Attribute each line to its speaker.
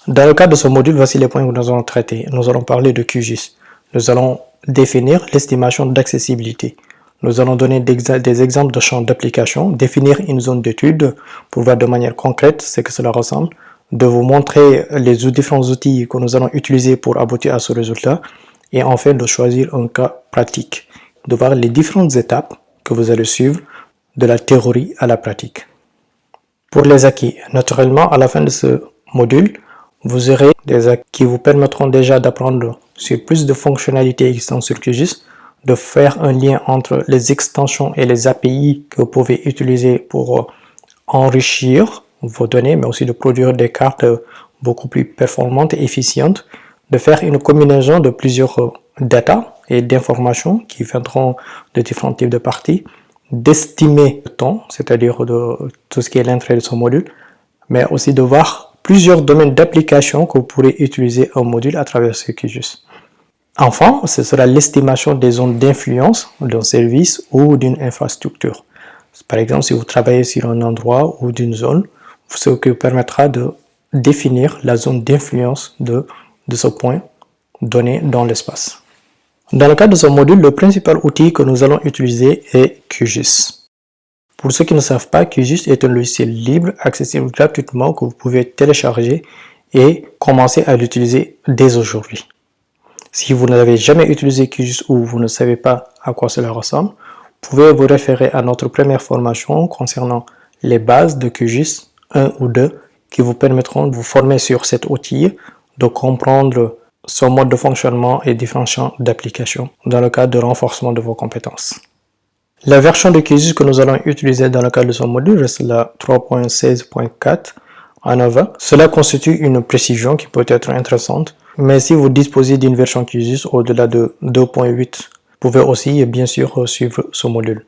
Speaker 1: Dans le cadre de ce module, voici les points que nous allons traiter. Nous allons parler de QGIS. Nous allons définir l'estimation d'accessibilité. Nous allons donner des exemples de champs d'application, définir une zone d'étude pour voir de manière concrète ce que cela ressemble, de vous montrer les différents outils que nous allons utiliser pour aboutir à ce résultat et enfin de choisir un cas pratique, de voir les différentes étapes que vous allez suivre de la théorie à la pratique. Pour les acquis, naturellement, à la fin de ce module, vous aurez des acquis qui vous permettront déjà d'apprendre sur plus de fonctionnalités existantes sur QGIS, de faire un lien entre les extensions et les API que vous pouvez utiliser pour enrichir vos données, mais aussi de produire des cartes beaucoup plus performantes et efficientes, de faire une combinaison de plusieurs data et d'informations qui viendront de différents types de parties, d'estimer le temps, c'est-à-dire de tout ce qui est l'entrée de ce module, mais aussi de voir plusieurs domaines d'application que vous pourrez utiliser un module à travers ce QGIS. Enfin, ce sera l'estimation des zones d'influence d'un service ou d'une infrastructure. Par exemple, si vous travaillez sur un endroit ou d'une zone, ce qui vous permettra de définir la zone d'influence de ce point donné dans l'espace. Dans le cadre de ce module, le principal outil que nous allons utiliser est QGIS. Pour ceux qui ne savent pas, QGIS est un logiciel libre, accessible gratuitement, que vous pouvez télécharger et commencer à l'utiliser dès aujourd'hui. Si vous n'avez jamais utilisé QGIS ou vous ne savez pas à quoi cela ressemble, vous pouvez vous référer à notre première formation concernant les bases de QGIS 1 ou 2 qui vous permettront de vous former sur cet outil, de comprendre son mode de fonctionnement et différents champs d'application dans le cadre de renforcement de vos compétences. La version de QGIS que nous allons utiliser dans le cadre de ce module reste la 3.16.4 en Java. Cela constitue une précision qui peut être intéressante, mais si vous disposez d'une version QGIS au-delà de 2.8, vous pouvez aussi bien sûr suivre ce module.